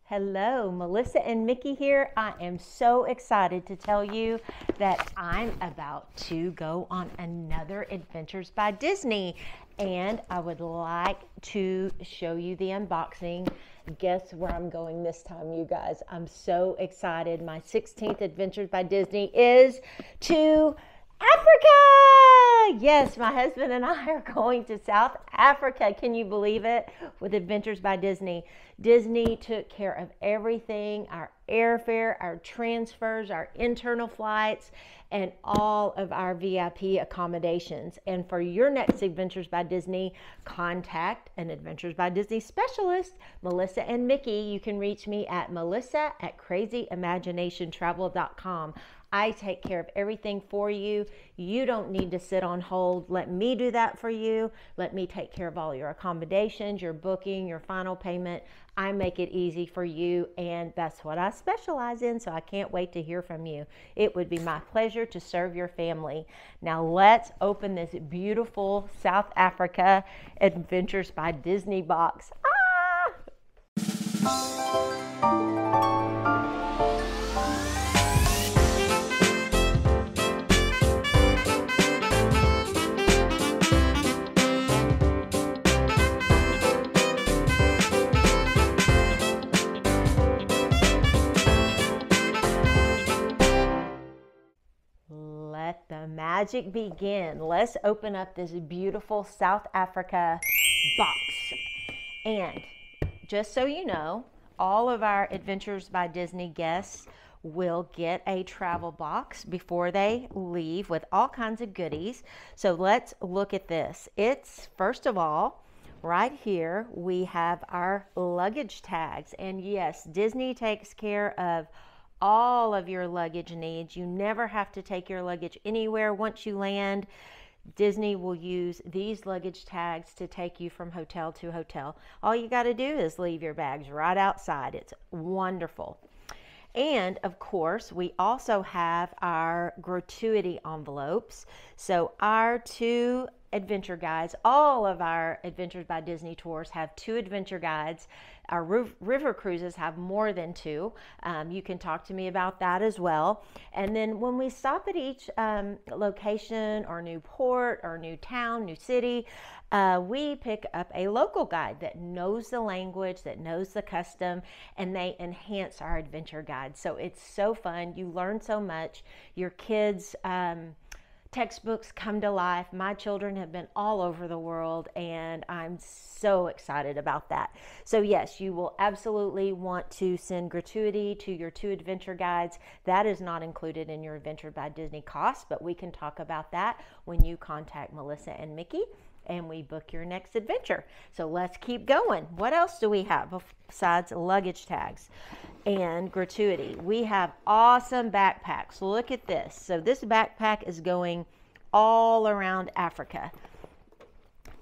Hello, Melissa and Mickey here. I am so excited to tell you that I'm about to go on another Adventures by Disney, and I would like to show you the unboxing. Guess where I'm going this time, you guys? I'm so excited. My 16th Adventures by Disney is to Africa! Yes, my husband and I are going to South Africa. Can you believe it? With Adventures by Disney. Disney took care of everything, our airfare, our transfers, our internal flights, and all of our VIP accommodations. And for your next Adventures by Disney, contact an Adventures by Disney specialist, Melissa and Mickey. You can reach me at melissa@crazyimaginationtravel.com. I take care of everything for you. You don't need to sit on hold. Let me do that for you. Let me take care of all your accommodations, your booking, your final payment. I make it easy for you, and that's what I specialize in, so I can't wait to hear from you. It would be my pleasure to serve your family. Now let's open this beautiful South Africa Adventures by Disney box. Let the magic begin. Let's open up this beautiful South Africa box. And just so you know, all of our Adventures by Disney guests will get a travel box before they leave with all kinds of goodies. So let's look at this. It's, first of all, right here, we have our luggage tags. And yes, Disney takes care of all of your luggage needs. You never have to take your luggage anywhere once you land. Disney will use these luggage tags to take you from hotel to hotel. All you got to do is leave your bags right outside. It's wonderful. And of course, we also have our gratuity envelopes. So our two adventure guides, all of our Adventures by Disney tours have two adventure guides. Our river cruises have more than two. You can talk to me about that as well. And then when we stop at each location or new port or new town, new city, we pick up a local guide that knows the language, that knows the custom, and they enhance our adventure guide. So it's so fun. You learn so much. Your kids' textbooks come to life. My children have been all over the world, and I'm so excited about that. So yes, you will absolutely want to send gratuity to your two adventure guides. That is not included in your Adventure by Disney cost, but we can talk about that when you contact Melissa and Mickey and we book your next adventure. So let's keep going. What else do we have besides luggage tags and gratuity? We have awesome backpacks. Look at this. So this backpack is going all around Africa.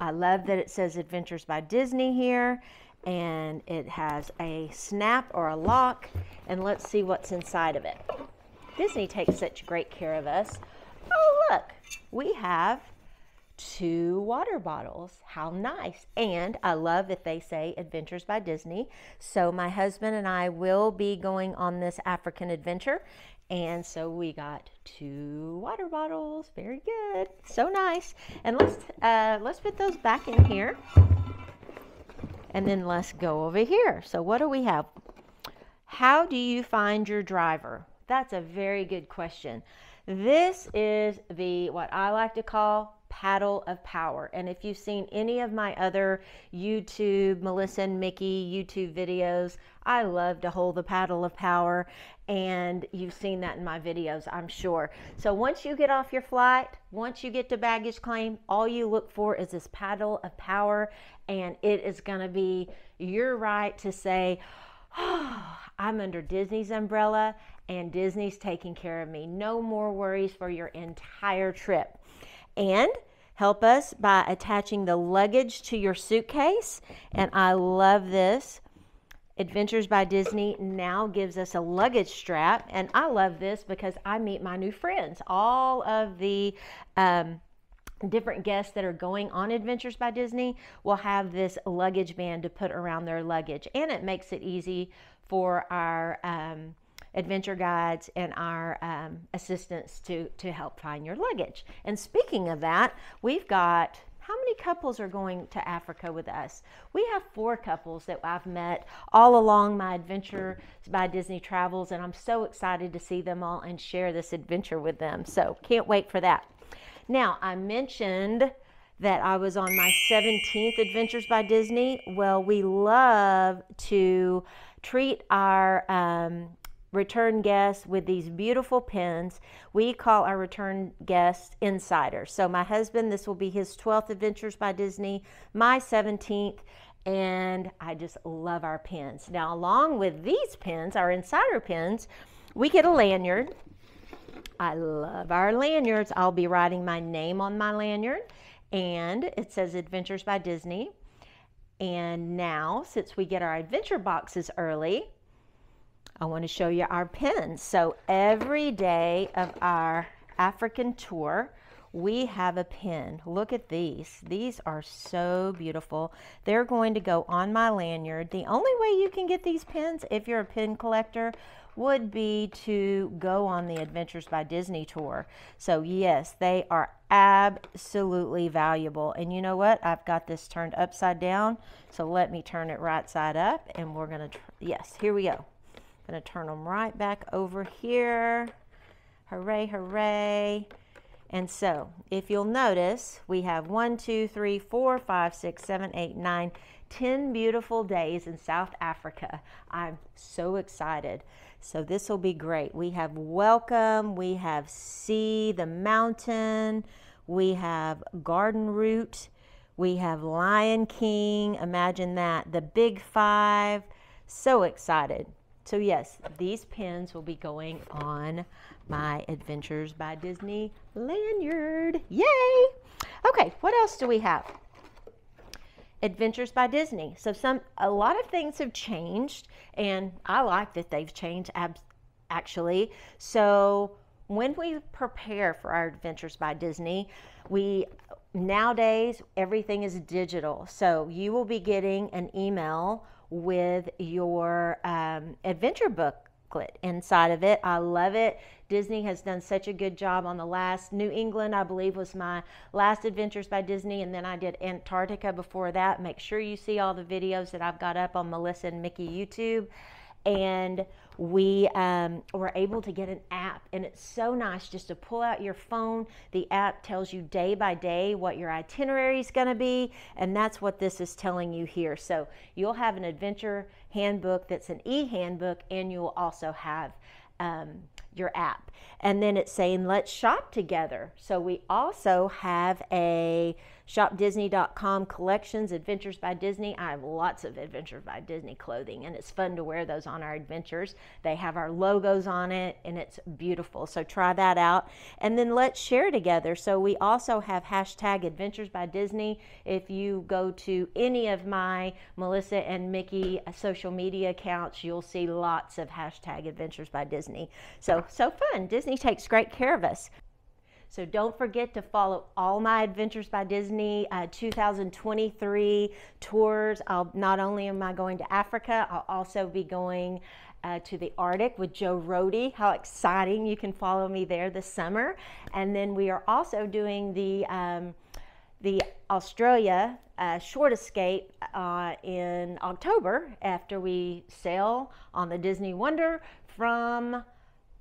I love that it says Adventures by Disney here, and it has a snap or a lock, and let's see what's inside of it. Disney takes such great care of us. Oh, look, we have two water bottles. How nice. And I love that they say Adventures by Disney. So my husband and I will be going on this African adventure, and so we got two water bottles. Very good. So nice. And let's put those back in here, and then let's go over here. So what do we have? How do you find your driver? That's a very good question. This is what I like to call paddle of power. And if you've seen any of my other YouTube, Melissa and Mickey YouTube videos, I love to hold the paddle of power, and you've seen that in my videos, I'm sure. So once you get off your flight, once you get to baggage claim, all you look for is this paddle of power, and it is going to be your right to say, oh, I'm under Disney's umbrella, and Disney's taking care of me. No more worries for your entire trip. And help us by attaching the luggage to your suitcase. And I love this. Adventures by Disney now gives us a luggage strap. And I love this because I meet my new friends. All of the different guests that are going on Adventures by Disney will have this luggage band to put around their luggage, and it makes it easy for our adventure guides and our assistants to help find your luggage. And speaking of that, we've got, how many couples are going to Africa with us? We have 4 couples that I've met all along my Adventures by Disney travels, and I'm so excited to see them all and share this adventure with them. So can't wait for that. Now, I mentioned that I was on my 17th Adventures by Disney. Well, we love to treat our return guests with these beautiful pins. We call our return guests insiders. So my husband, this will be his 12th Adventures by Disney, my 17th, and I just love our pins. Now, along with these pins, our insider pins, we get a lanyard. I love our lanyards. I'll be writing my name on my lanyard, and it says Adventures by Disney. And now, since we get our adventure boxes early, I want to show you our pins. So every day of our African tour, we have a pin. Look at these. These are so beautiful. They're going to go on my lanyard. The only way you can get these pins, if you're a pin collector, would be to go on the Adventures by Disney tour. So yes, they are absolutely valuable. And you know what? I've got this turned upside down. So let me turn it right side up, and we're gonna, yes, here we go. I'm gonna turn them right back over here. Hooray, hooray. And so if you'll notice, we have 1, 2, 3, 4, 5, 6, 7, 8, 9, 10 beautiful days in South Africa. I'm so excited. So this will be great. We have welcome, we have see the mountain, we have garden route, we have Lion King, imagine that, the Big 5. So excited. So yes, these pins will be going on my Adventures by Disney lanyard. Yay! Okay, what else do we have? Adventures by Disney. So a lot of things have changed, and I like that they've changed actually. So when we prepare for our Adventures by Disney, nowadays everything is digital. So you will be getting an email with your adventure booklet inside of it. I love it. Disney has done such a good job on the last. New England, I believe, was my last Adventures by Disney, and then I did Antarctica before that. Make sure you see all the videos that I've got up on Melissa and Mickey YouTube. And we were able to get an app, and it's so nice just to pull out your phone. The app tells you day by day what your itinerary is going to be, and that's what this is telling you here. So you'll have an adventure handbook that's an e-handbook, and you'll also have your app. And then it's saying let's shop together. So we also have a shopdisney.com collections, Adventures by Disney. I have lots of Adventures by Disney clothing, and it's fun to wear those on our adventures. They have our logos on it, and it's beautiful. So try that out. And then let's share together. So we also have hashtag Adventures by Disney. If you go to any of my Melissa and Mickey social media accounts, you'll see lots of hashtag Adventures by Disney. So fun. Disney takes great care of us. So don't forget to follow all my Adventures by Disney 2023 tours. Not only am I going to Africa, I'll also be going to the Arctic with Joe Rohde. How exciting. You can follow me there this summer. And then we are also doing the Australia short escape in October after we sail on the Disney Wonder from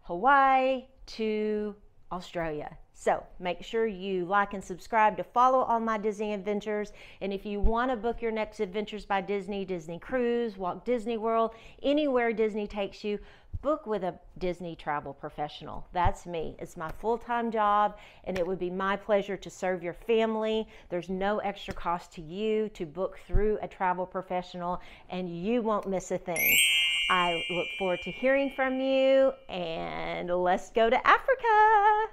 Hawaii to Australia. So make sure you like and subscribe to follow all my Disney adventures. And if you want to book your next Adventures by Disney, Disney cruise, Walt Disney World, anywhere Disney takes you, book with a Disney travel professional. That's me. It's my full-time job, and it would be my pleasure to serve your family. There's no extra cost to you to book through a travel professional, and you won't miss a thing. I look forward to hearing from you, and let's go to Africa.